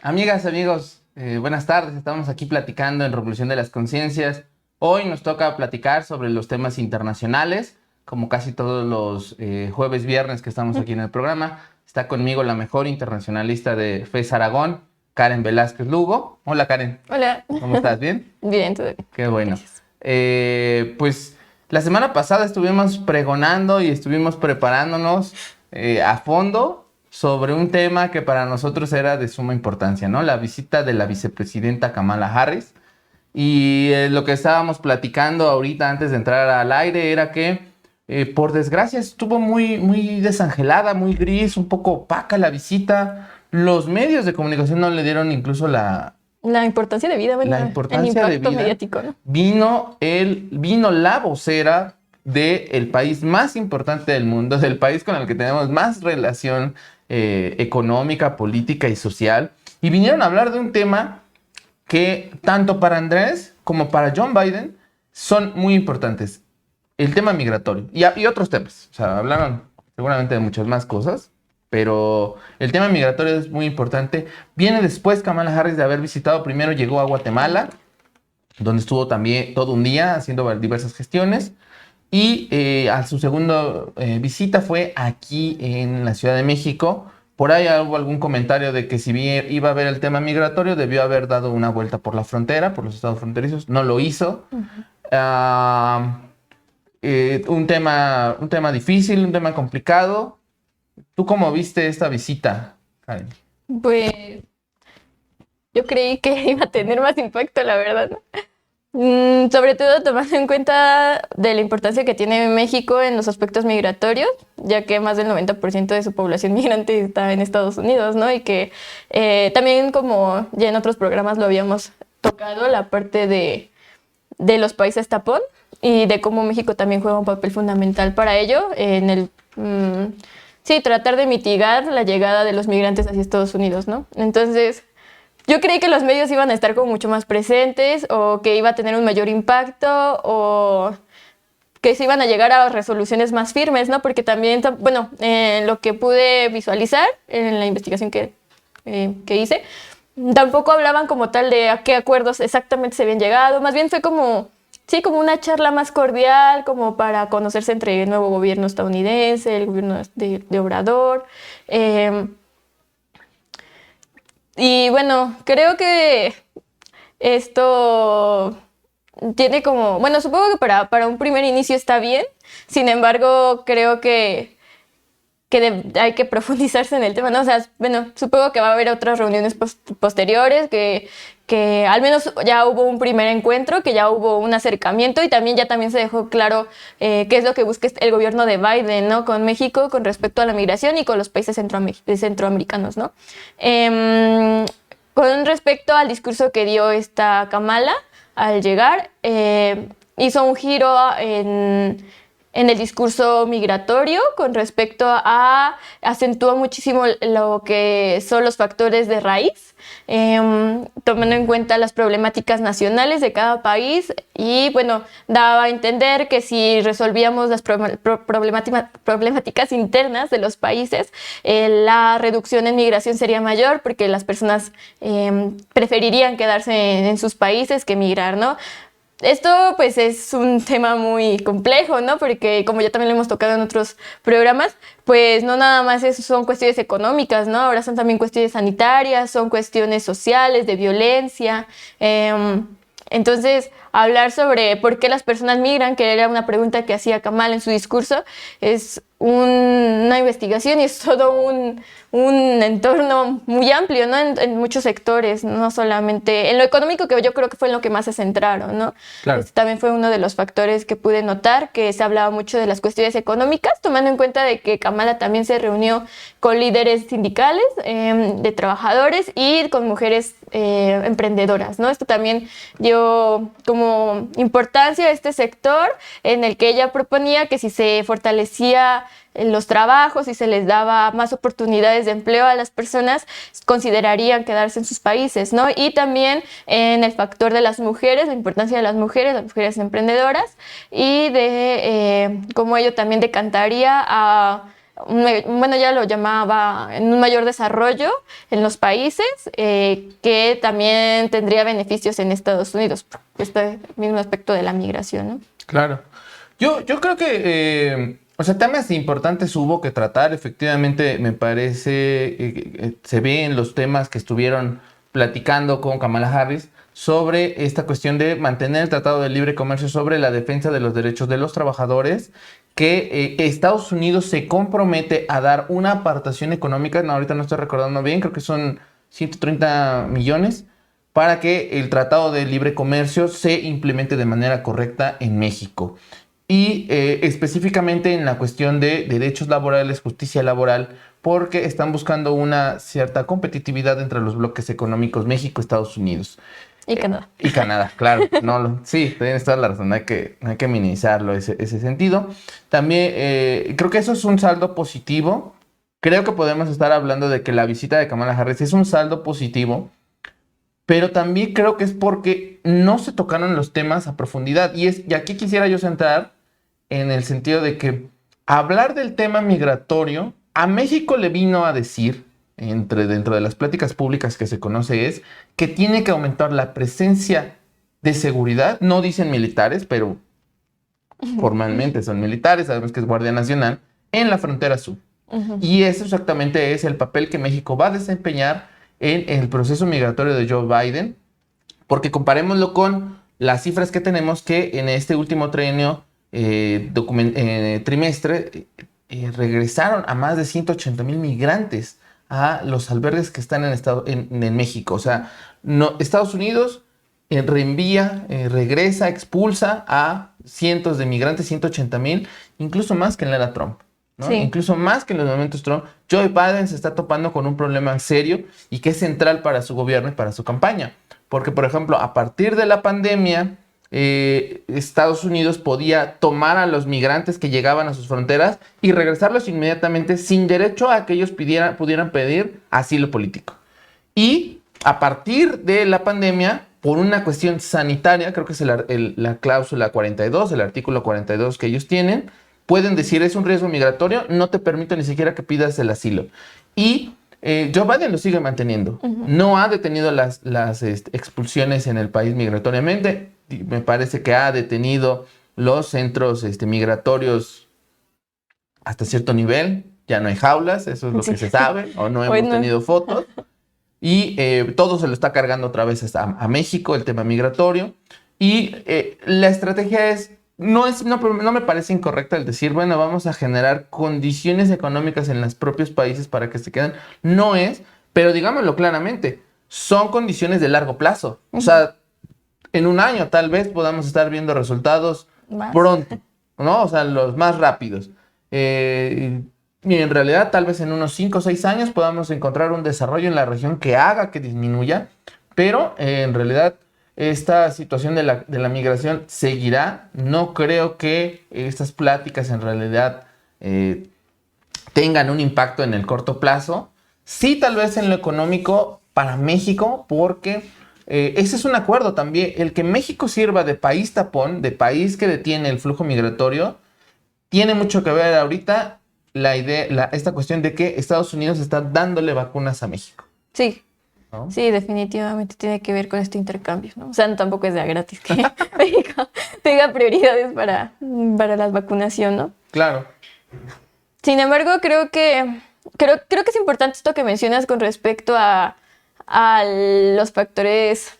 Amigas, amigos, buenas tardes. Estamos aquí platicando en Revolución de las Conciencias. Hoy nos toca platicar sobre los temas internacionales, como casi todos los jueves, viernes que estamos aquí en el programa. Está conmigo la mejor internacionalista de FES Aragón, Karen Velázquez Lugo. Hola, Karen. Hola. ¿Cómo estás? ¿Bien? Bien, todo bien. Qué bueno. Gracias. Pues la semana pasada estuvimos pregonando y estuvimos preparándonos a fondo sobre un tema que para nosotros era de suma importancia, ¿no? La visita de la vicepresidenta Kamala Harris. Y lo que estábamos platicando ahorita antes de entrar al aire era que, por desgracia, estuvo muy desangelada, muy gris, un poco opaca la visita. Los medios de comunicación no le dieron incluso La importancia de vida, bueno, la el importancia de impacto vida. mediático, ¿no? Vino la vocera del país más importante del mundo, del país con el que tenemos más relación económica, política y social, y vinieron a hablar de un tema que tanto para Andrés como para John Biden son muy importantes. El tema migratorio y otros temas. O sea, hablaron seguramente de muchas más cosas, pero el tema migratorio es muy importante. Viene después Kamala Harris de haber visitado, primero llegó a Guatemala, donde estuvo también todo un día haciendo diversas gestiones. Y a su segunda visita fue aquí en la Ciudad de México. Por ahí hubo algún comentario de que si bien iba a ver el tema migratorio, debió haber dado una vuelta por la frontera, por los estados fronterizos. No lo hizo. Ah, un tema difícil, un tema complicado. ¿Tú cómo viste esta visita, Karen? Pues yo creí que iba a tener más impacto, la verdad, ¿no? Sobre todo tomando en cuenta de la importancia que tiene México en los aspectos migratorios, ya que más del 90% de su población migrante está en Estados Unidos, ¿no? Y que también, como ya en otros programas lo habíamos tocado, la parte de los países tapón y de cómo México también juega un papel fundamental para ello en el... sí, tratar de mitigar la llegada de los migrantes hacia Estados Unidos, ¿no? Entonces, yo creí que los medios iban a estar como mucho más presentes o que iba a tener un mayor impacto o que se iban a llegar a resoluciones más firmes, ¿no? Porque también, bueno, lo que pude visualizar en la investigación que hice, tampoco hablaban como tal de a qué acuerdos exactamente se habían llegado, más bien fue como, sí, como una charla más cordial, como para conocerse entre el nuevo gobierno estadounidense, el gobierno de Obrador. Y bueno, creo que esto tiene como, bueno, supongo que para un primer inicio está bien, sin embargo, creo que hay que profundizarse en el tema, ¿no? O sea, bueno, supongo que va a haber otras reuniones posteriores, que al menos ya hubo un primer encuentro, que ya hubo un acercamiento y también se dejó claro qué es lo que busca el gobierno de Biden, ¿no? Con México con respecto a la migración y con los países centroamericanos, ¿no? Con respecto al discurso que dio esta Kamala al llegar, hizo un giro en el discurso migratorio con respecto acentuó muchísimo lo que son los factores de raíz, tomando en cuenta las problemáticas nacionales de cada país y, bueno, daba a entender que si resolvíamos las problemáticas internas de los países, la reducción en migración sería mayor porque las personas preferirían quedarse en sus países que migrar, ¿no? Esto pues es un tema muy complejo, ¿no? Porque como ya también lo hemos tocado en otros programas, pues no nada más son cuestiones económicas, ¿no? Ahora son también cuestiones sanitarias, son cuestiones sociales, de violencia. Entonces, hablar sobre por qué las personas migran, que era una pregunta que hacía Kamala en su discurso, es una investigación y es todo un entorno muy amplio, ¿no? En muchos sectores, no solamente en lo económico, que yo creo que fue en lo que más se centraron, ¿no? Claro. También fue uno de los factores que pude notar, que se hablaba mucho de las cuestiones económicas, tomando en cuenta de que Kamala también se reunió con líderes sindicales, de trabajadores y con mujeres emprendedoras, ¿no? Esto también dio como importancia a este sector en el que ella proponía que si se fortalecía los trabajos y se les daba más oportunidades de empleo a las personas, considerarían quedarse en sus países, ¿no? Y también en el factor de las mujeres, la importancia de las mujeres emprendedoras y de cómo ello también decantaría a bueno, ya lo llamaba, en un mayor desarrollo en los países, que también tendría beneficios en Estados Unidos. Este mismo aspecto de la migración, ¿no? Claro. Yo creo que, o sea, temas importantes hubo que tratar. Efectivamente, me parece, se ve en los temas que estuvieron platicando con Kamala Harris sobre esta cuestión de mantener el Tratado de Libre Comercio, sobre la defensa de los derechos de los trabajadores, que Estados Unidos se compromete a dar una aportación económica, no, ahorita no estoy recordando bien, creo que son 130 millones, para que el Tratado de Libre Comercio se implemente de manera correcta en México. Y específicamente en la cuestión de derechos laborales, justicia laboral, porque están buscando una cierta competitividad entre los bloques económicos México, Estados Unidos. Y Canadá. Y Canadá, claro. Sí, tienes toda la razón, hay que minimizarlo ese sentido. También creo que eso es un saldo positivo. Creo que podemos estar hablando de que la visita de Kamala Harris es un saldo positivo, pero también creo que es porque no se tocaron los temas a profundidad. Y aquí quisiera yo centrar en el sentido de que hablar del tema migratorio, a México le vino a decir, dentro de las pláticas públicas que se conoce, es que tiene que aumentar la presencia de seguridad. No dicen militares, pero formalmente son militares, sabemos que es Guardia Nacional, en la frontera sur. Y eso exactamente es el papel que México va a desempeñar en el proceso migratorio de Joe Biden, porque comparémoslo con las cifras que tenemos, que en este último trienio, trimestre, regresaron a más de 180,000 migrantes a los albergues que están en México. O sea, Estados Unidos reenvía, regresa, expulsa a cientos de migrantes, 180,000, incluso más que en la era Trump, ¿no? Sí. Incluso más que en los momentos Trump. Joe Biden se está topando con un problema serio y que es central para su gobierno y para su campaña. Porque, por ejemplo, a partir de la pandemia, Estados Unidos podía tomar a los migrantes que llegaban a sus fronteras y regresarlos inmediatamente sin derecho a que ellos pudieran pedir asilo político. Y a partir de la pandemia, por una cuestión sanitaria, creo que es la cláusula 42, el artículo 42 que ellos tienen, pueden decir es un riesgo migratorio, no te permito ni siquiera que pidas el asilo. Y Joe Biden lo sigue manteniendo. No ha detenido las expulsiones en el país migratoriamente. Me parece que ha detenido los centros migratorios hasta cierto nivel. Ya no hay jaulas, eso es lo que se sabe, o no hemos tenido fotos. Y todo se lo está cargando otra vez a México, el tema migratorio. Y la estrategia es, no me parece incorrecta el decir, bueno, vamos a generar condiciones económicas en los propios países para que se queden. No es, pero digámoslo claramente, son condiciones de largo plazo. O sea, en un año tal vez podamos estar viendo resultados pronto, ¿no? O sea, los más rápidos. Y en realidad tal vez en unos 5 o 6 años podamos encontrar un desarrollo en la región que haga que disminuya, pero en realidad esta situación de la migración seguirá. No creo que estas pláticas en realidad tengan un impacto en el corto plazo. Sí, tal vez en lo económico para México, porque ese es un acuerdo también. El que México sirva de país tapón, de país que detiene el flujo migratorio, tiene mucho que ver ahorita esta cuestión de que Estados Unidos está dándole vacunas a México. Sí. ¿No? Sí, definitivamente tiene que ver con este intercambio, ¿no? O sea, tampoco es de a gratis que México tenga prioridades para la vacunación, ¿no? Claro. Sin embargo, creo que es importante esto que mencionas con respecto a los factores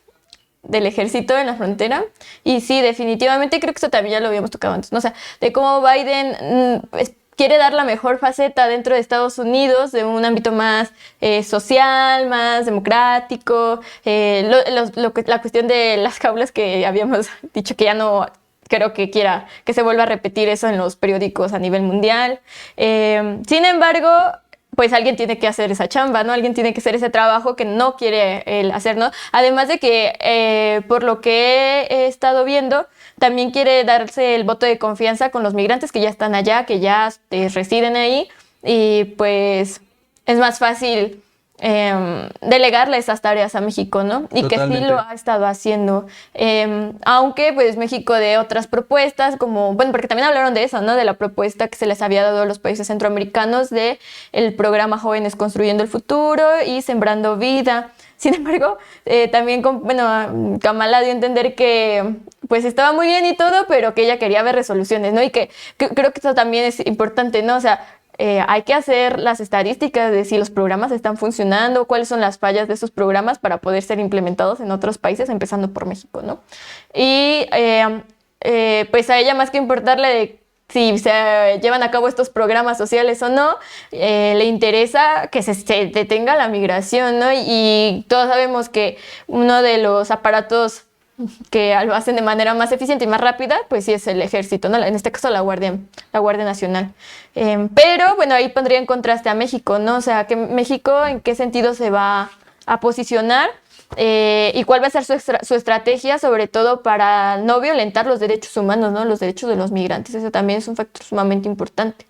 del ejército en la frontera. Y sí, definitivamente creo que eso también ya lo habíamos tocado antes, ¿no? O sea, de cómo Biden quiere dar la mejor faceta dentro de Estados Unidos, de un ámbito más social, más democrático, la cuestión de las jaulas que habíamos dicho que ya no creo que quiera que se vuelva a repetir eso en los periódicos a nivel mundial. Sin embargo, pues alguien tiene que hacer esa chamba, ¿no? Alguien tiene que hacer ese trabajo que no quiere él hacer, ¿no? Además de que, por lo que he estado viendo, también quiere darse el voto de confianza con los migrantes que ya están allá, que ya residen ahí, y pues es más fácil delegarle esas tareas a México, ¿no? Y Totalmente. que sí lo ha estado haciendo. Aunque pues México de otras propuestas, como, bueno, porque también hablaron de eso, ¿no? De la propuesta que se les había dado a los países centroamericanos de el programa Jóvenes Construyendo el Futuro y Sembrando Vida. Sin embargo, también, bueno, Kamala dio a entender que pues estaba muy bien y todo, pero que ella quería ver resoluciones, ¿no? Y que creo que eso también es importante, ¿no? O sea, hay que hacer las estadísticas de si los programas están funcionando, cuáles son las fallas de esos programas para poder ser implementados en otros países, empezando por México, ¿no? Y pues a ella, más que importarle de si se llevan a cabo estos programas sociales o no, le interesa que se detenga la migración, ¿no? Y todos sabemos que uno de los aparatos que lo hacen de manera más eficiente y más rápida, pues sí es el ejército, ¿no? En este caso la Guardia Nacional. Pero bueno, ahí pondría en contraste a México, ¿no? O sea, que México en qué sentido se va a posicionar y cuál va a ser su estrategia, sobre todo para no violentar los derechos humanos, ¿no? Los derechos de los migrantes. Eso también es un factor sumamente importante,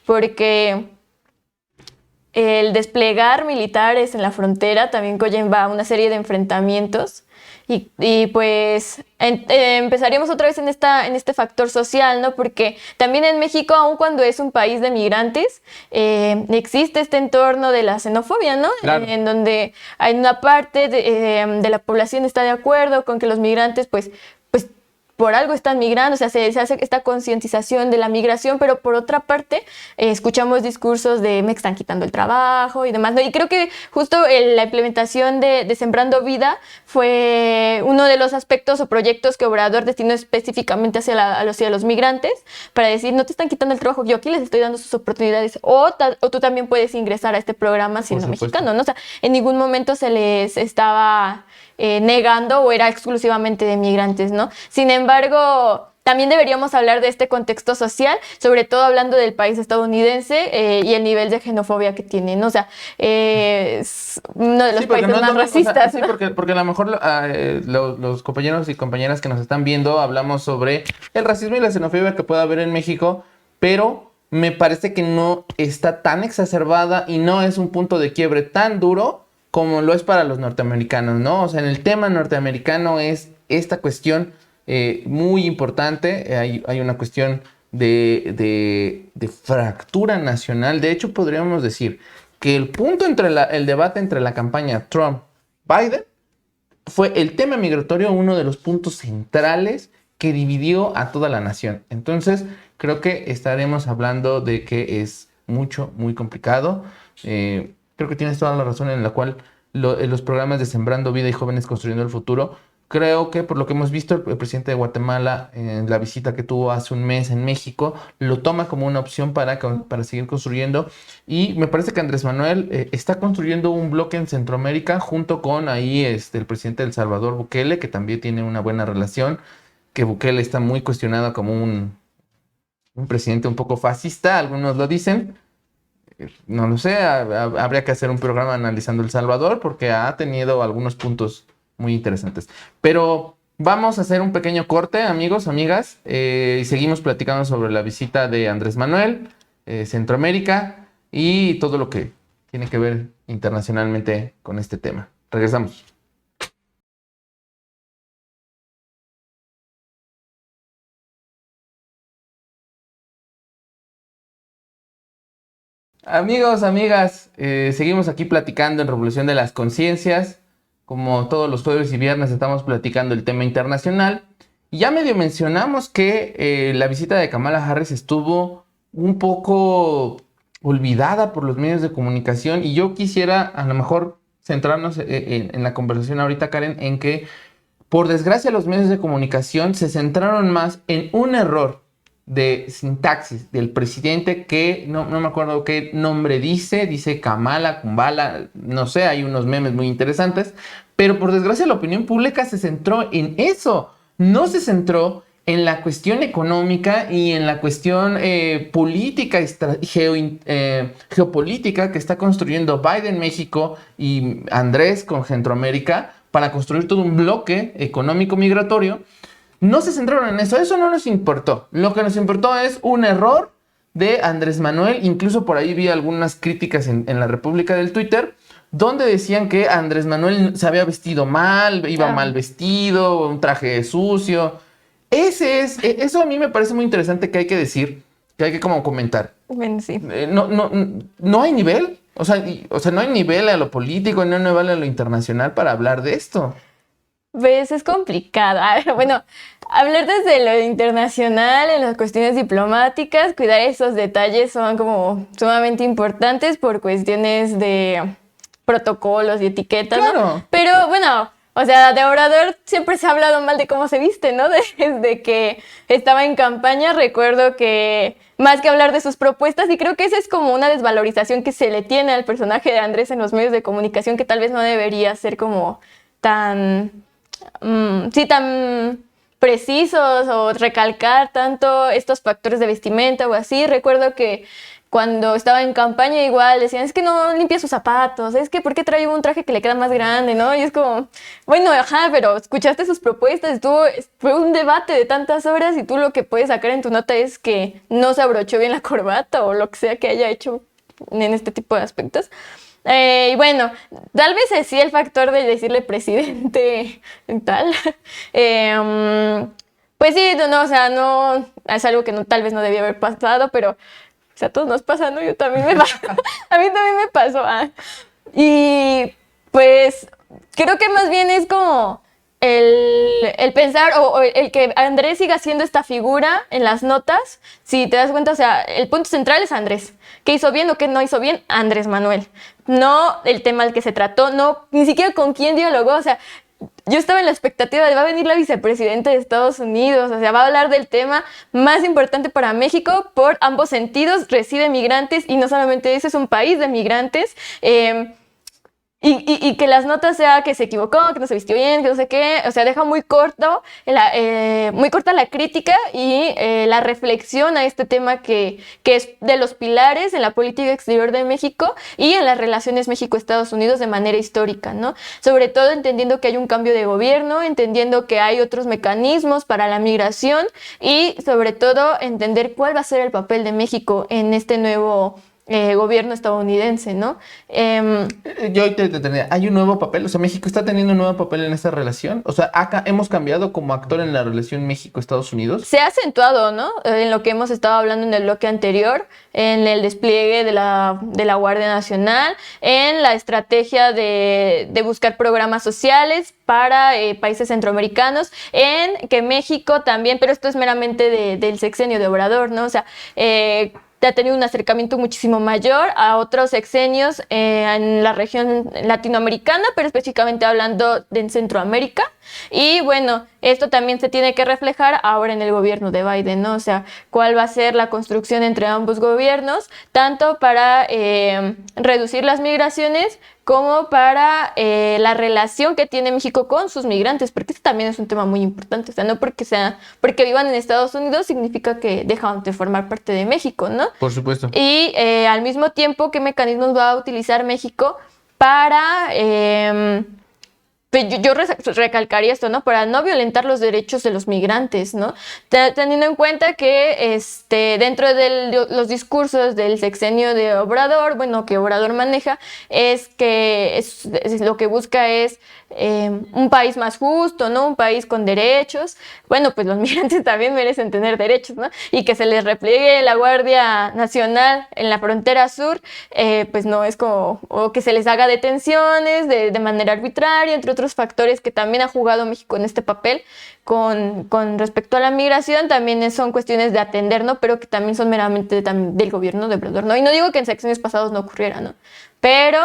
porque el desplegar militares en la frontera también conlleva una serie de enfrentamientos. Y pues empezaríamos otra vez en este factor social, ¿no? Porque también en México, aun cuando es un país de migrantes, existe este entorno de la xenofobia, ¿no? Claro. En donde hay una parte de la población está de acuerdo con que los migrantes, pues por algo están migrando, o sea, se hace esta concientización de la migración, pero por otra parte escuchamos discursos de me están quitando el trabajo y demás, ¿no? Y creo que justo la implementación de Sembrando Vida fue uno de los aspectos o proyectos que Obrador destinó específicamente hacia los migrantes, para decir, no te están quitando el trabajo, yo aquí les estoy dando sus oportunidades, o tú también puedes ingresar a este programa siendo mexicano, ¿no? O sea, en ningún momento se les estaba negando o era exclusivamente de migrantes, ¿no? Sin embargo, también deberíamos hablar de este contexto social, sobre todo hablando del país estadounidense y el nivel de xenofobia que tiene, ¿no? O sea, es uno de los países más racistas, ¿no? Sí, porque a lo mejor los compañeros y compañeras que nos están viendo hablamos sobre el racismo y la xenofobia que puede haber en México, pero me parece que no está tan exacerbada y no es un punto de quiebre tan duro como lo es para los norteamericanos, ¿no? O sea, en el tema norteamericano es esta cuestión muy importante. Hay una cuestión de fractura nacional. De hecho, podríamos decir que el punto entre el debate entre la campaña Trump-Biden fue el tema migratorio, uno de los puntos centrales que dividió a toda la nación. Entonces, creo que estaremos hablando de que es muy complicado. Creo que tienes toda la razón en la cual los programas de Sembrando Vida y Jóvenes Construyendo el Futuro, creo que por lo que hemos visto, el presidente de Guatemala en la visita que tuvo hace un mes en México, lo toma como una opción para seguir construyendo. Y me parece que Andrés Manuel está construyendo un bloque en Centroamérica junto con ahí el presidente de El Salvador, Bukele, que también tiene una buena relación, que Bukele está muy cuestionado como un presidente un poco fascista, algunos lo dicen. No lo sé, habría que hacer un programa analizando El Salvador porque ha tenido algunos puntos muy interesantes. Pero vamos a hacer un pequeño corte, amigos, amigas, y seguimos platicando sobre la visita de Andrés Manuel, Centroamérica y todo lo que tiene que ver internacionalmente con este tema. Regresamos. Amigos, amigas, seguimos aquí platicando en Revolución de las Conciencias. Como todos los jueves y viernes estamos platicando el tema internacional. Y ya medio mencionamos que la visita de Kamala Harris estuvo un poco olvidada por los medios de comunicación. Y yo quisiera a lo mejor centrarnos en la conversación ahorita, Karen, en que por desgracia los medios de comunicación se centraron más en un error de sintaxis del presidente que no me acuerdo qué nombre dice Kamala, Kumbala, no sé, hay unos memes muy interesantes, pero por desgracia la opinión pública se centró en eso, no se centró en la cuestión económica y en la cuestión política, geopolítica que está construyendo Biden, México y Andrés con Centroamérica para construir todo un bloque económico migratorio. No se centraron en eso no nos importó. Lo que nos importó es un error de Andrés Manuel. Incluso por ahí vi algunas críticas en la República del Twitter donde decían que Andrés Manuel se había vestido mal, iba mal vestido, un traje sucio. Eso a mí me parece muy interesante que hay que decir, que hay que como comentar. Bueno, sí. No hay nivel, o sea, no hay nivel a lo político, no hay nivel a lo internacional para hablar de esto. Pues es complicada. Bueno, hablar desde lo internacional, en las cuestiones diplomáticas, cuidar esos detalles son como sumamente importantes por cuestiones de protocolos y etiquetas, ¿no? Claro. Pero bueno, o sea, de Obrador siempre se ha hablado mal de cómo se viste, ¿no? Desde que estaba en campaña, recuerdo que más que hablar de sus propuestas, y creo que esa es como una desvalorización que se le tiene al personaje de Andrés en los medios de comunicación, que tal vez no debería ser como tan, sí, tan precisos o recalcar tanto estos factores de vestimenta o así. Recuerdo que cuando estaba en campaña igual decían, es que no limpia sus zapatos, es que ¿por qué trae un traje que le queda más grande, no? Y es como, bueno, ajá, pero escuchaste sus propuestas, fue un debate de tantas horas y tú lo que puedes sacar en tu nota es que no se abrochó bien la corbata o lo que sea que haya hecho en este tipo de aspectos. Y bueno, tal vez sí el factor de decirle presidente tal. Pues sí, no, o sea, no, es algo que tal vez no debía haber pasado, pero o sea, a todos nos pasa, ¿no? Yo también me pasó. A mí también me pasó. Y pues creo que más bien es como el pensar o el que Andrés siga siendo esta figura en las notas. Si te das cuenta, o sea, el punto central es Andrés. ¿Qué hizo bien o qué no hizo bien? Andrés Manuel. No el tema al que se trató, no, ni siquiera con quién dialogó, o sea, yo estaba en la expectativa de va a venir la vicepresidenta de Estados Unidos, o sea, va a hablar del tema más importante para México por ambos sentidos, recibe migrantes y no solamente eso, es un país de migrantes. Y que las notas sea que se equivocó, que no se vistió bien, que no sé qué, o sea, deja muy corta la crítica y la reflexión a este tema que es de los pilares en la política exterior de México y en las relaciones México-Estados Unidos de manera histórica, ¿no? Sobre todo entendiendo que hay un cambio de gobierno, entendiendo que hay otros mecanismos para la migración y sobre todo entender cuál va a ser el papel de México en este nuevo gobierno estadounidense, ¿no? Yo te tendría, ¿hay un nuevo papel? O sea, ¿México está teniendo un nuevo papel en esta relación? O sea, ¿hemos cambiado como actor en la relación México-Estados Unidos? Se ha acentuado, ¿no? En lo que hemos estado hablando en el bloque anterior, en el despliegue de la Guardia Nacional, en la estrategia de buscar programas sociales para países centroamericanos, en que México también, pero esto es meramente del sexenio de Obrador, ¿no? O sea, ha tenido un acercamiento muchísimo mayor a otros sexenios en la región latinoamericana, pero específicamente hablando de Centroamérica. Y bueno, esto también se tiene que reflejar ahora en el gobierno de Biden, ¿no? O sea, cuál va a ser la construcción entre ambos gobiernos, tanto para reducir las migraciones como para la relación que tiene México con sus migrantes, porque este también es un tema muy importante. O sea, no porque vivan en Estados Unidos significa que dejan de formar parte de México, ¿no? Por supuesto. Y al mismo tiempo, ¿qué mecanismos va a utilizar México para pues yo recalcaría esto, ¿no? Para no violentar los derechos de los migrantes, ¿no? Teniendo en cuenta que dentro de los discursos del sexenio de Obrador, bueno, que Obrador maneja, es que lo que busca es un país más justo, ¿no? Un país con derechos. Bueno, pues los migrantes también merecen tener derechos, ¿no? Y que se les repliegue la Guardia Nacional en la frontera sur, pues no es como, o que se les haga detenciones de manera arbitraria, entre otros factores que también ha jugado México en este papel con respecto a la migración, también son cuestiones de atender, ¿no? Pero que también son meramente del gobierno de Obrador, ¿no? Y no digo que en sexenios pasados no ocurriera, ¿no? Pero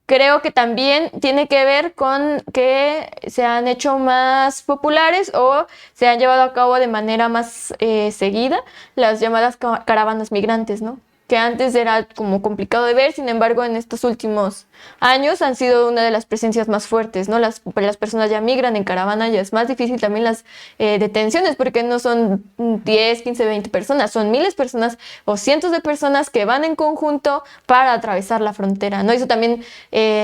creo que también tiene que ver con que se han hecho más populares o se han llevado a cabo de manera más seguida las llamadas caravanas migrantes, ¿no? Que antes era como complicado de ver, sin embargo, en estos últimos años han sido una de las presencias más fuertes, ¿no? Las personas ya migran en caravana, ya es más difícil también las detenciones, porque no son 10, 15, 20 personas, son miles de personas o cientos de personas que van en conjunto para atravesar la frontera, ¿no? Eso también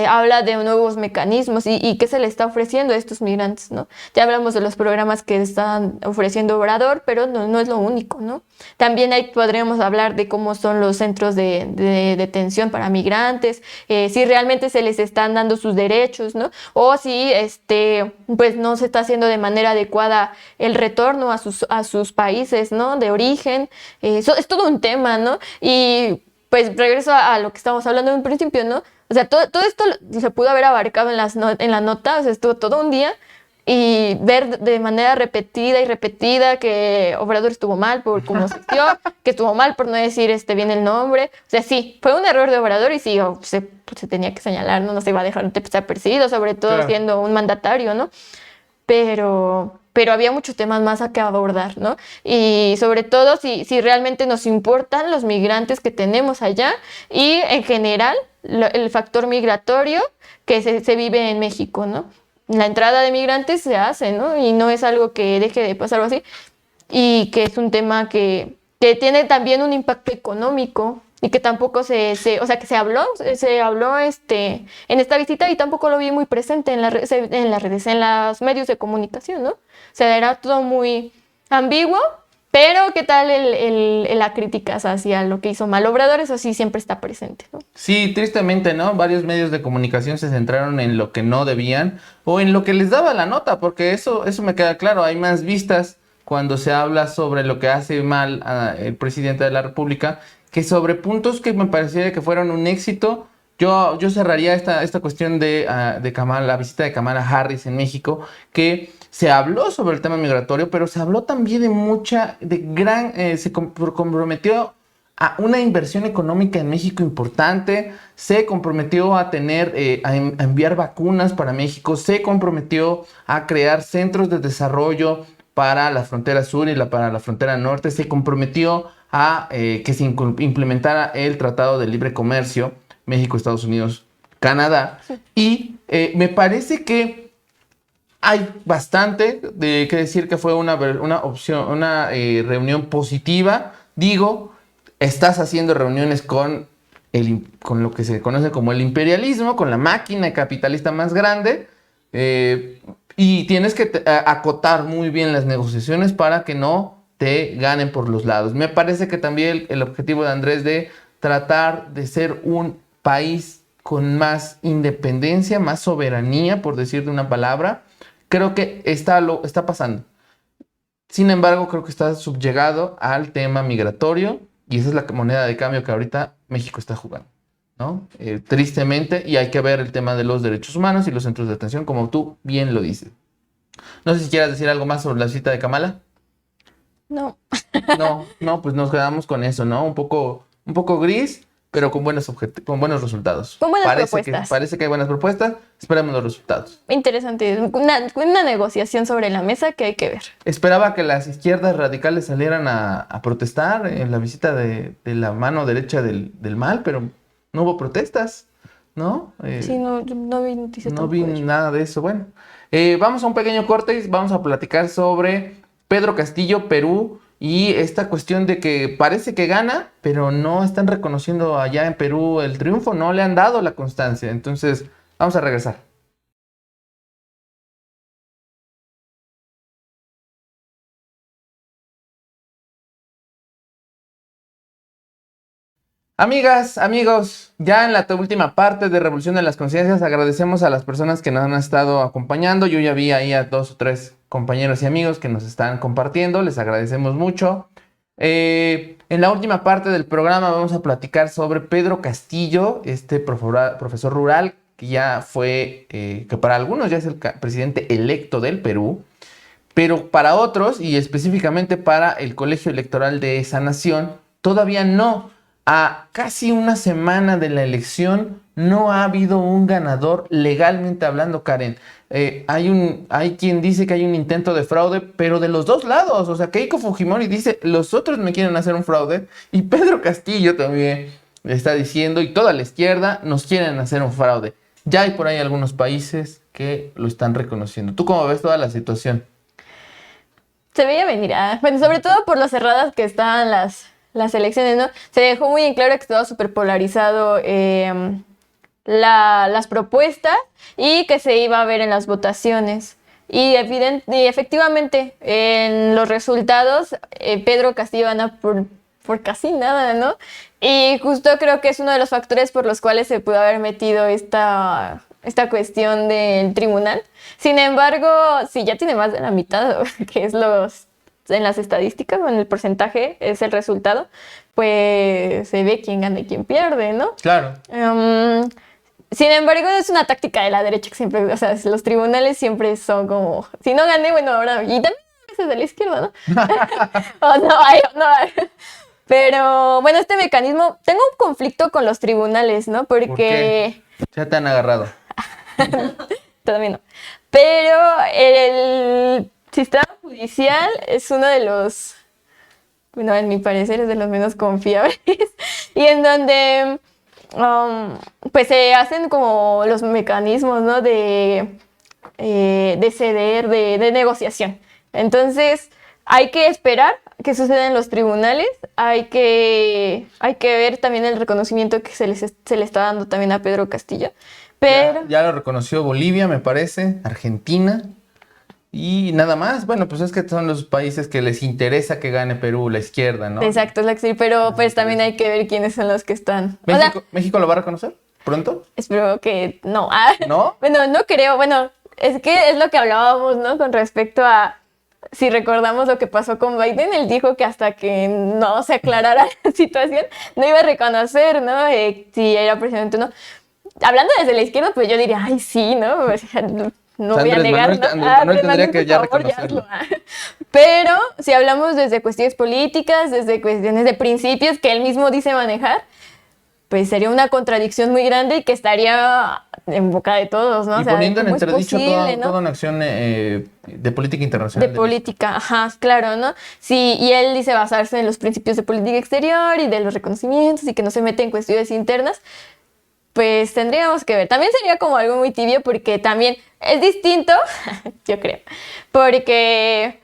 habla de nuevos mecanismos y qué se le está ofreciendo a estos migrantes, ¿no? Ya hablamos de los programas que están ofreciendo Obrador, pero no es lo único, ¿no? También ahí podríamos hablar de cómo son los centros de detención para migrantes, si realmente se les están dando sus derechos, ¿no? O si pues no se está haciendo de manera adecuada el retorno a sus países, ¿no? De origen. Eso es todo un tema, ¿no? Y pues regreso a lo que estábamos hablando en un principio, ¿no? O sea, todo esto se pudo haber abarcado en la nota, o sea, estuvo todo un día, y ver de manera repetida y repetida que Obrador estuvo mal por cómo asistió, que estuvo mal por no decir bien el nombre. O sea, sí, fue un error de Obrador y sí, se tenía que señalar, ¿no? No se iba a dejar de estar perseguido, sobre todo Claro. siendo un mandatario, ¿no? Pero había muchos temas más a que abordar, ¿no? Y sobre todo si realmente nos importan los migrantes que tenemos allá y en general el factor migratorio que se vive en México, ¿no? La entrada de migrantes se hace, ¿no? Y no es algo que deje de pasar o así. Y que es un tema que tiene también un impacto económico y que tampoco o sea, que se habló en esta visita y tampoco lo vi muy presente en las redes, en los medios de comunicación, ¿no? O sea, era todo muy ambiguo, pero ¿qué tal la crítica hacia lo que hizo mal Obrador? Eso sí siempre está presente, ¿no? Sí, tristemente, ¿no? Varios medios de comunicación se centraron en lo que no debían o en lo que les daba la nota, porque eso me queda claro. Hay más vistas cuando se habla sobre lo que hace mal el presidente de la República que sobre puntos que me pareciera que fueron un éxito. Yo cerraría esta cuestión de Kamala, la visita de Kamala Harris en México, que se habló sobre el tema migratorio, pero se habló también se comprometió a una inversión económica en México importante, se comprometió a a enviar vacunas para México, se comprometió a crear centros de desarrollo para la frontera sur y para la frontera norte, se comprometió a que se implementara el Tratado de Libre Comercio, México, Estados Unidos, Canadá, y me parece que hay bastante de que decir que fue una reunión positiva. Digo, estás haciendo reuniones con lo que se conoce como el imperialismo, con la máquina capitalista más grande, y tienes que acotar muy bien las negociaciones para que no te ganen por los lados. Me parece que también el objetivo de Andrés de tratar de ser un país con más independencia, más soberanía, por decir de una palabra, creo que está pasando. Sin embargo, creo que está subyugado al tema migratorio y esa es la moneda de cambio que ahorita México está jugando, ¿no? Tristemente, y hay que ver el tema de los derechos humanos y los centros de atención, como tú bien lo dices. No sé si quieras decir algo más sobre la cita de Kamala. No. No, pues nos quedamos con eso, ¿no? Un poco gris, pero con buenos resultados. Con buenas propuestas. Parece que hay buenas propuestas. Esperemos los resultados. Interesante. Una negociación sobre la mesa que hay que ver. Esperaba que las izquierdas radicales salieran a protestar en la visita de la mano derecha del mal, pero no hubo protestas, ¿no? Sí, no vi noticias. No vi nada de eso. Bueno, vamos a un pequeño corte y vamos a platicar sobre Pedro Castillo, Perú, y esta cuestión de que parece que gana, pero no están reconociendo allá en Perú el triunfo, no le han dado la constancia. Entonces, vamos a regresar. Amigas, amigos, ya en la última parte de Revolución de las Conciencias agradecemos a las personas que nos han estado acompañando. Yo ya vi ahí a 2 o 3 compañeros y amigos que nos están compartiendo, les agradecemos mucho. En la última parte del programa vamos a platicar sobre Pedro Castillo, profesor rural que ya fue, que para algunos ya es el presidente electo del Perú, pero para otros y específicamente para el colegio electoral de esa nación, todavía no. A casi una semana de la elección no ha habido un ganador legalmente hablando, Karen. Hay quien dice que hay un intento de fraude, pero de los dos lados. O sea, Keiko Fujimori dice, los otros me quieren hacer un fraude. Y Pedro Castillo también está diciendo, y toda la izquierda nos quieren hacer un fraude. Ya hay por ahí algunos países que lo están reconociendo. ¿Tú cómo ves toda la situación? Se veía venir, bueno, sobre todo por lo cerradas que estaban las elecciones, ¿no? Se dejó muy en claro que estaba súper polarizado las propuestas y que se iba a ver en las votaciones. Y efectivamente, en los resultados, Pedro Castillo gana por por casi nada, ¿no? Y justo creo que es uno de los factores por los cuales se pudo haber metido esta cuestión del tribunal. Sin embargo, si ya tiene más de la mitad, que es en las estadísticas, o en el porcentaje, es el resultado, pues se ve quién gana y quién pierde, ¿no? Claro. Sin embargo, es una táctica de la derecha que siempre, o sea, los tribunales siempre son como, si no gané, bueno, ahora, y también a veces de la izquierda, ¿no? O no hay. Pero, bueno, este mecanismo, tengo un conflicto con los tribunales, ¿no? ¿Por Porque... qué? Ya te han agarrado. Todavía no. Pero el sistema judicial es uno de los, bueno, en mi parecer es de los menos confiables y en donde pues se hacen como los mecanismos, ¿no? de ceder, de negociación. Entonces, hay que esperar qué sucede en los tribunales, hay que ver también el reconocimiento que se le está dando también a Pedro Castillo. Pero... Ya lo reconoció Bolivia, me parece, Argentina y nada más. Bueno, pues es que son los países que les interesa que gane Perú, la izquierda, ¿no? Exacto, pero pues también hay que ver quiénes son los que están. ¿México lo va a reconocer pronto? Espero que no. ¿No? Bueno, no creo. Bueno, es que es lo que hablábamos, ¿no? Con respecto a, si recordamos lo que pasó con Biden, él dijo que hasta que no se aclarara la situación, no iba a reconocer, ¿no? Si era presidente o no. Hablando desde la izquierda, pues yo diría, ay, sí, ¿no? O sea, no voy a negar, ¿no? Andrés Manuel tendría que ya favor, reconocerlo. Pero si hablamos desde cuestiones políticas, desde cuestiones de principios que él mismo dice manejar, pues sería una contradicción muy grande y que estaría en boca de todos, ¿no? Y o sea, poniendo en ¿cómo es entredicho posible, ¿no? toda una acción de política internacional. De política, ajá, claro, ¿no? Sí, y él dice basarse en los principios de política exterior y de los reconocimientos y que no se mete en cuestiones internas. Pues tendríamos que ver. También sería como algo muy tibio porque también es distinto, yo creo, porque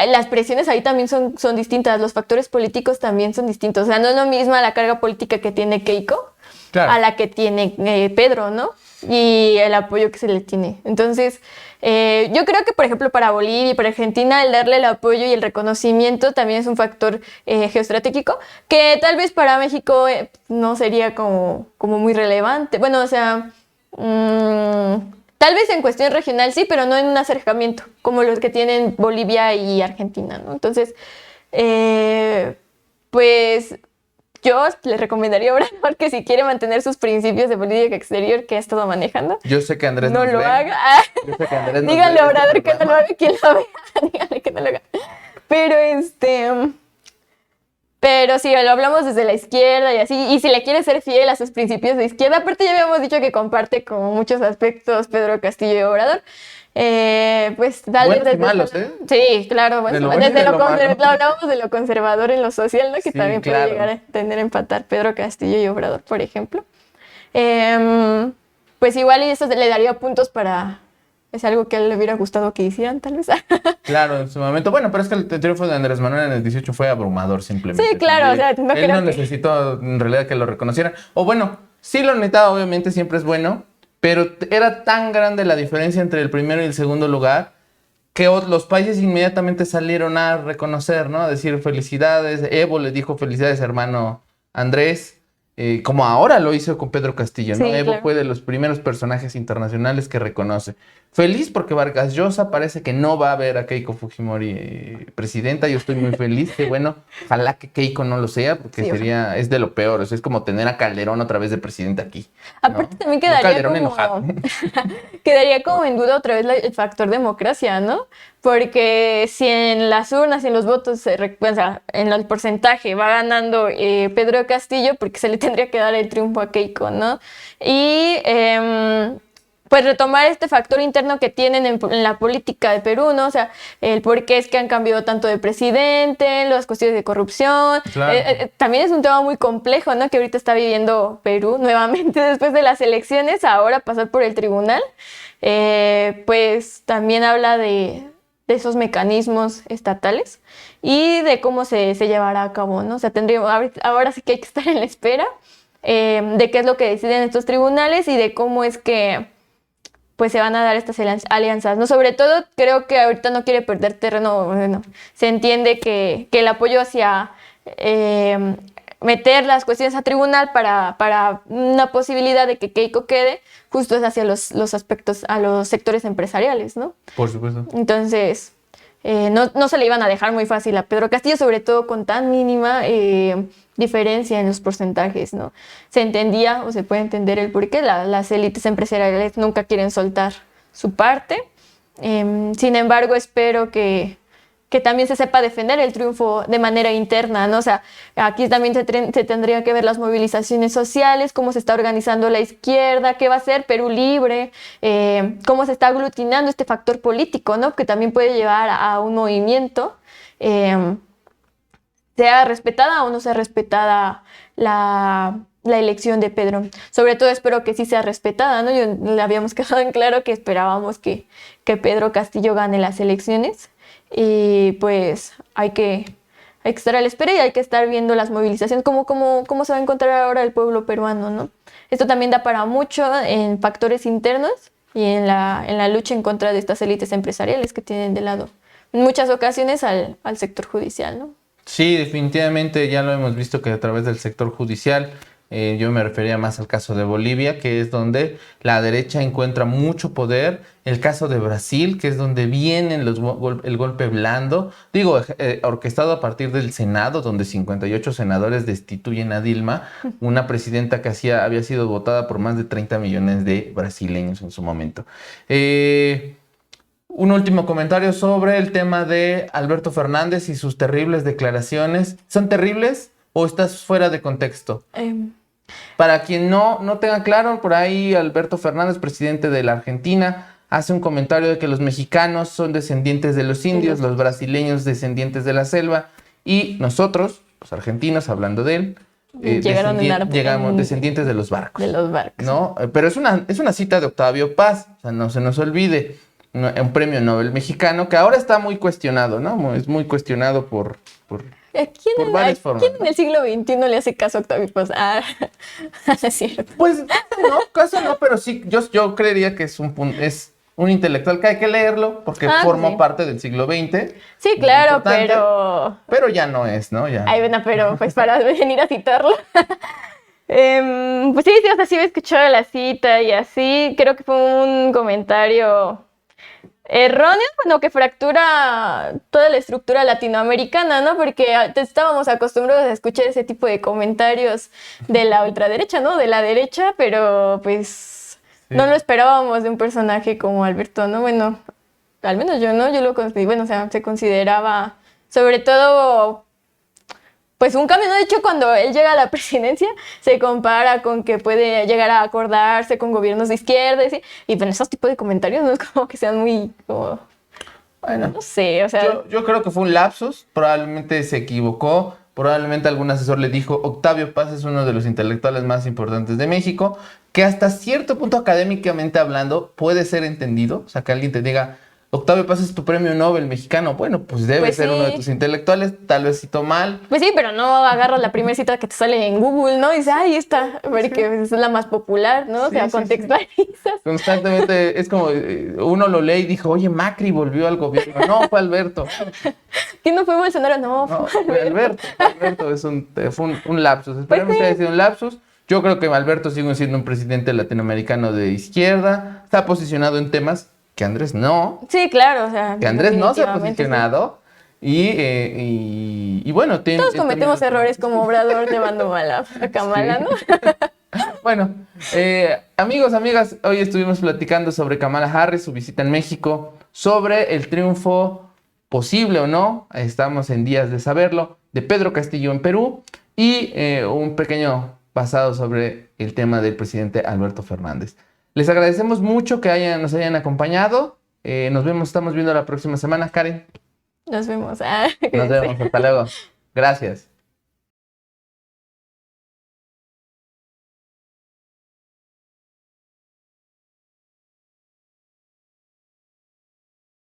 las presiones ahí también son distintas, los factores políticos también son distintos. O sea, no es lo mismo la carga política que tiene Keiko Claro. a la que tiene Pedro, ¿no? Y el apoyo que se le tiene. Entonces, yo creo que, por ejemplo, para Bolivia y para Argentina, el darle el apoyo y el reconocimiento también es un factor geoestratégico que tal vez para México no sería como muy relevante. Bueno, o sea, tal vez en cuestión regional sí, pero no en un acercamiento como los que tienen Bolivia y Argentina, ¿no? Entonces, pues... yo le recomendaría a Obrador que si quiere mantener sus principios de política exterior que ha estado manejando, Yo sé que Andrés no nos lo ve. haga. Yo sé que Andrés nos Díganle ve a este Obrador que no lo programa. haga, quien lo vea. Díganle que no lo haga. Pero sí, lo hablamos desde la izquierda y así. Y si le quiere ser fiel a sus principios de izquierda, aparte ya habíamos dicho que comparte como muchos aspectos Pedro Castillo y Obrador. Pues tal vez Buenos y malos, ¿eh? Sí, claro, De lo bueno, bueno y de lo malo. hablábamos de lo conservador en lo social, ¿no? Que Sí, también puede claro. llegar a tener a empatar Pedro Castillo y Obrador, por ejemplo. Pues igual y eso le daría puntos para... Es algo que a él le hubiera gustado que hicieran, tal vez. Claro, en su momento. Bueno, pero es que el triunfo de Andrés Manuel en el 18 fue abrumador simplemente. Sí, claro, o sea, no Él creo no que... necesitó en realidad que lo reconocieran. O bueno, sí lo necesitaba, obviamente siempre es bueno, pero era tan grande la diferencia entre el primero y el segundo lugar que los países inmediatamente salieron a reconocer, ¿no? A decir felicidades. Evo le dijo felicidades, hermano Andrés. Como ahora lo hizo con Pedro Castillo, ¿no? Sí, Evo claro. fue de los primeros personajes internacionales que reconoce. Feliz porque Vargas Llosa parece que no va a ver a Keiko Fujimori presidenta. Yo estoy muy feliz. Que bueno, ojalá que Keiko no lo sea, porque Sí, es de lo peor. O sea, es como tener a Calderón otra vez de presidente aquí. Aparte ¿no? también Un quedaría Calderón como... enojado. quedaría como en duda otra vez el factor democracia, ¿no? Porque si en las urnas y en los votos, o sea, en el porcentaje va ganando Pedro Castillo, porque se le tendría que dar el triunfo a Keiko, ¿no? Y pues retomar este factor interno que tienen en la política de Perú, ¿no? O sea, el por qué es que han cambiado tanto de presidente, las cuestiones de corrupción. Claro. También es un tema muy complejo, ¿no? Que ahorita está viviendo Perú nuevamente después de las elecciones, ahora pasar por el tribunal. Pues también habla de esos mecanismos estatales y de cómo se llevará a cabo, ¿no? O sea, ahora sí que hay que estar en la espera de qué es lo que deciden estos tribunales y de cómo es que pues se van a dar estas alianzas, ¿no? Sobre todo creo que ahorita no quiere perder terreno, bueno, se entiende que el apoyo hacia meter las cuestiones a tribunal para una posibilidad de que Keiko quede, justo es hacia los aspectos, a los sectores empresariales, ¿no? Por supuesto. Entonces, no se le iban a dejar muy fácil a Pedro Castillo, sobre todo con tan mínima diferencia en los porcentajes, ¿no? Se entendía o se puede entender el por qué las élites empresariales nunca quieren soltar su parte. Sin embargo, espero que también se sepa defender el triunfo de manera interna, ¿no? O sea, aquí también se tendría que ver las movilizaciones sociales, cómo se está organizando la izquierda, qué va a hacer Perú Libre, cómo se está aglutinando este factor político, ¿no? Que también puede llevar a un movimiento, sea respetada o no sea respetada la elección de Pedro. Sobre todo espero que sí sea respetada, ¿no? Le habíamos quedado en claro que esperábamos que Pedro Castillo gane las elecciones. Y pues hay que estar a la espera y hay que estar viendo las movilizaciones, cómo se va a encontrar ahora el pueblo peruano, ¿no? Esto también da para mucho en factores internos y en la lucha en contra de estas élites empresariales que tienen de lado en muchas ocasiones al sector judicial, ¿no? Sí, definitivamente ya lo hemos visto que a través del sector judicial, yo me refería más al caso de Bolivia, que es donde la derecha encuentra mucho poder. El caso de Brasil, que es donde vienen el golpe blando, digo, orquestado a partir del Senado, donde 58 senadores destituyen a Dilma, una presidenta que había sido votada por más de 30 millones de brasileños en su momento. Un último comentario sobre el tema de Alberto Fernández y sus terribles declaraciones. ¿Son terribles o estás fuera de contexto? Para quien no tenga claro, por ahí Alberto Fernández, presidente de la Argentina, hace un comentario de que los mexicanos son descendientes de los indios, los brasileños descendientes de la selva, y nosotros, los argentinos, hablando de él, llegamos descendientes de los barcos. De los barcos. ¿No? Pero es una cita de Octavio Paz, o sea, no se nos olvide. Un premio Nobel mexicano que ahora está muy cuestionado, ¿no? Es muy cuestionado por varias formas. ¿Quién en el siglo XXI le hace caso a Octavio Paz? Es cierto. Pues caso no, pero sí, yo creería que es un intelectual que hay que leerlo porque formó parte del siglo XX. Sí, claro, pero ya no es, ¿no? Ya. Ay, bueno, pero pues para venir a citarlo. Pues sí, o sea, sí he escuchado la cita y así. Creo que fue un comentario erróneo, bueno, que fractura toda la estructura latinoamericana, ¿no? Porque estábamos acostumbrados a escuchar ese tipo de comentarios de la ultraderecha, ¿no? De la derecha, pero pues no lo esperábamos de un personaje como Alberto, ¿no? Bueno, al menos yo, ¿no? Yo lo consideré, bueno, o sea, se consideraba sobre todo pues un cambio, ¿no? De hecho, cuando él llega a la presidencia, se compara con que puede llegar a acordarse con gobiernos de izquierda, ¿sí? Y bueno, esos tipos de comentarios no es como que sean muy, bueno, no sé, o sea... Yo creo que fue un lapsus, probablemente se equivocó, probablemente algún asesor le dijo, Octavio Paz es uno de los intelectuales más importantes de México, que hasta cierto punto académicamente hablando puede ser entendido, o sea, que alguien te diga, Octavio Paz es tu premio Nobel mexicano. Bueno, pues debe ser uno de tus intelectuales. Tal vez citó mal. Pues sí, pero no agarras la primera cita que te sale en Google, ¿no? Y dices, ahí está, porque es la más popular, ¿no? O sea, contextualizas. Constantemente es como uno lo lee y dijo, oye, Macri volvió al gobierno. No, fue Alberto. ¿Quién no fue Bolsonaro? No, fue Alberto. Alberto fue un lapsus. Esperemos que haya sido un lapsus. Yo creo que Alberto sigue siendo un presidente latinoamericano de izquierda. Está posicionado en temas que Andrés no. Sí, claro, o sea. Que Andrés no se ha posicionado. Sí. Y bueno, todos cometemos errores como Obrador llevando mal a Kamala, ¿no? Bueno, amigos, amigas, hoy estuvimos platicando sobre Kamala Harris, su visita en México, sobre el triunfo posible o no, estamos en días de saberlo, de Pedro Castillo en Perú y un pequeño pasado sobre el tema del presidente Alberto Fernández. Les agradecemos mucho que nos hayan acompañado. Estamos viendo la próxima semana, Karen. Nos vemos. Nos vemos, hasta luego. Gracias.